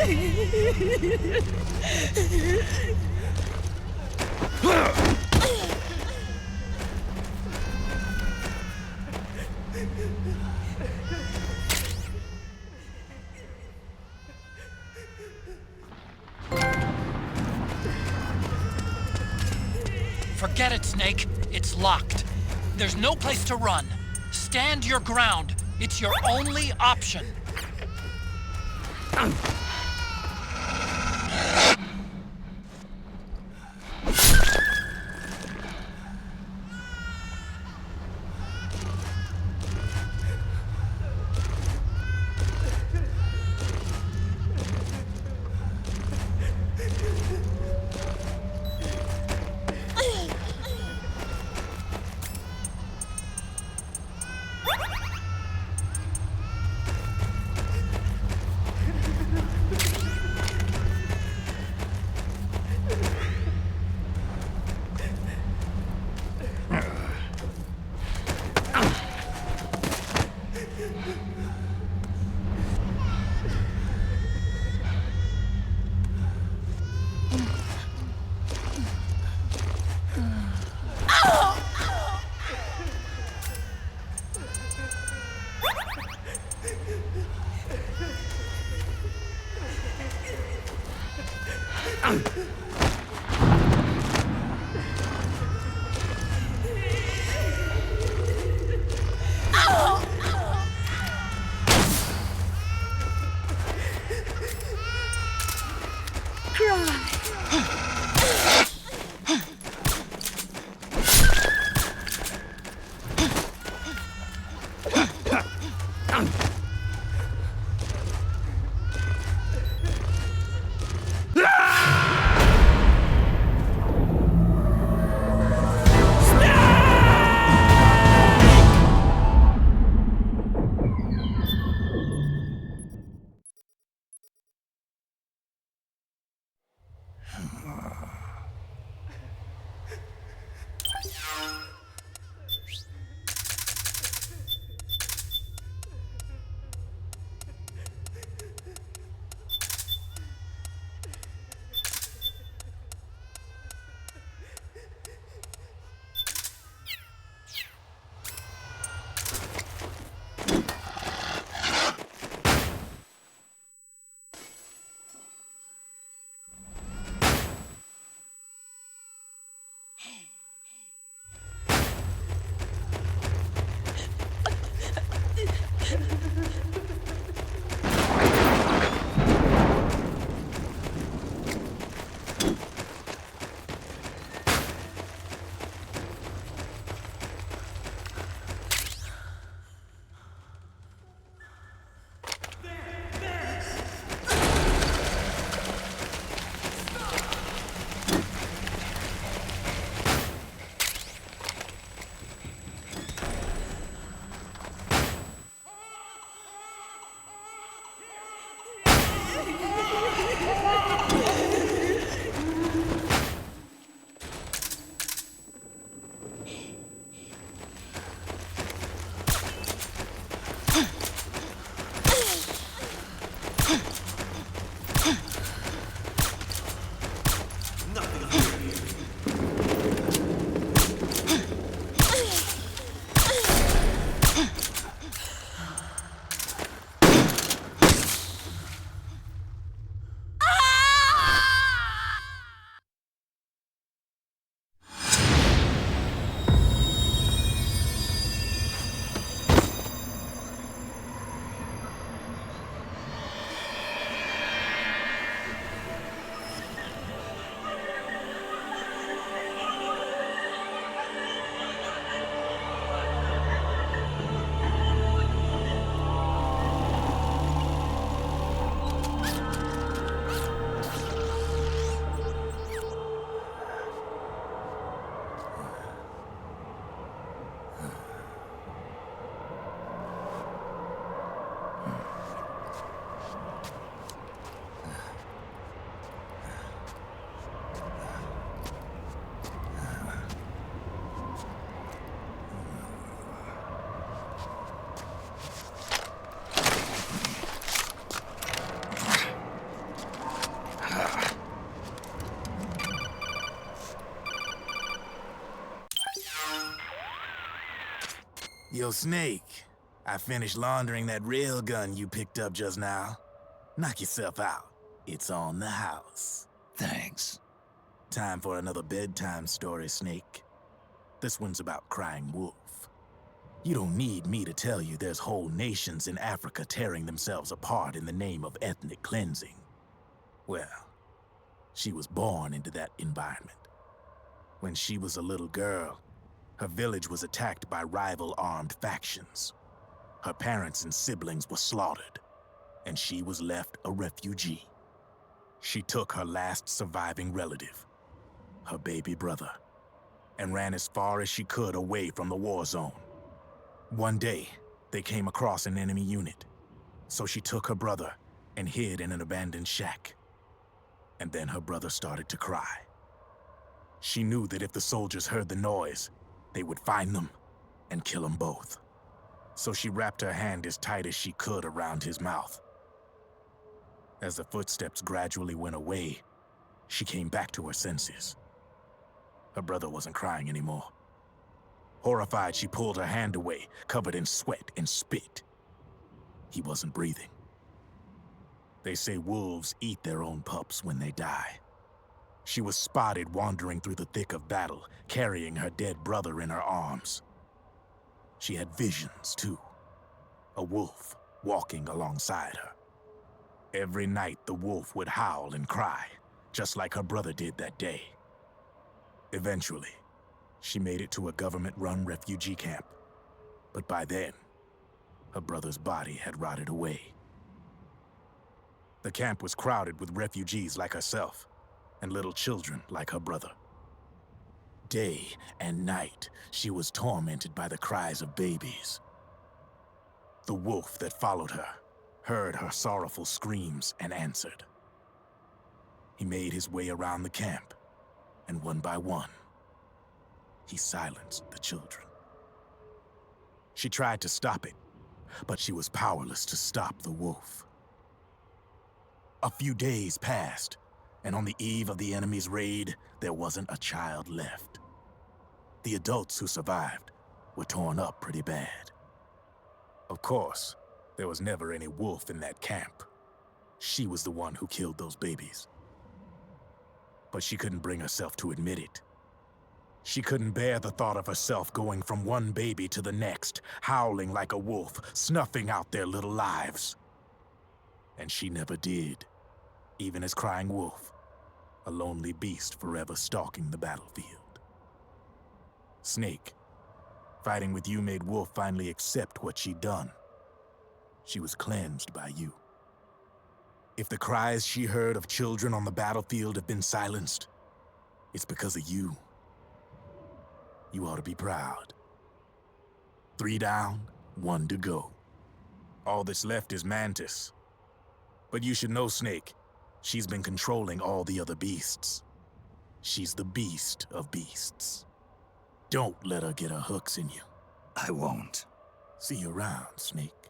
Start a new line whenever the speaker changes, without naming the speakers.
Forget it, Snake. It's locked. There's no place to run. Stand your ground. It's your only option.
Yo, Snake, I finished laundering that rail gun you picked up just now. Knock yourself out. It's on the house.
Thanks.
Time for another bedtime story, Snake. This one's about crying wolf. You don't need me to tell you there's whole nations in Africa tearing themselves apart in the name of ethnic cleansing. Well, she was born into that environment. When she was a little girl, her village was attacked by rival armed factions. Her parents and siblings were slaughtered, and she was left a refugee. She took her last surviving relative, her baby brother, and ran as far as she could away from the war zone. One day, they came across an enemy unit, so she took her brother and hid in an abandoned shack. And then her brother started to cry. She knew that if the soldiers heard the noise, they would find them and kill them both. So she wrapped her hand as tight as she could around his mouth. As the footsteps gradually went away, she came back to her senses. Her brother wasn't crying anymore. Horrified, she pulled her hand away, covered in sweat and spit. He wasn't breathing. They say wolves eat their own pups when they die. She was spotted wandering through the thick of battle, carrying her dead brother in her arms. She had visions, too. A wolf walking alongside her. Every night, the wolf would howl and cry, just like her brother did that day. Eventually, she made it to a government-run refugee camp. But by then, her brother's body had rotted away. The camp was crowded with refugees like herself, and little children like her brother. Day and night, she was tormented by the cries of babies. The wolf that followed her heard her sorrowful screams and answered. He made his way around the camp, and one by one, he silenced the children. She tried to stop it, but she was powerless to stop the wolf. A few days passed, and on the eve of the enemy's raid, there wasn't a child left. The adults who survived were torn up pretty bad. Of course, there was never any wolf in that camp. She was the one who killed those babies. But she couldn't bring herself to admit it. She couldn't bear the thought of herself going from one baby to the next, howling like a wolf, snuffing out their little lives. And she never did, even as crying wolf, a lonely beast forever stalking the battlefield. Snake, fighting with you made Wolf finally accept what she'd done. She was cleansed by you. If the cries she heard of children on the battlefield have been silenced, it's because of you. You ought to be proud. 3 down, 1 to go. All that's left is Mantis. But you should know, Snake, she's been controlling all the other beasts. She's the beast of beasts. Don't let her get her hooks in you.
I won't.
See you around, Snake.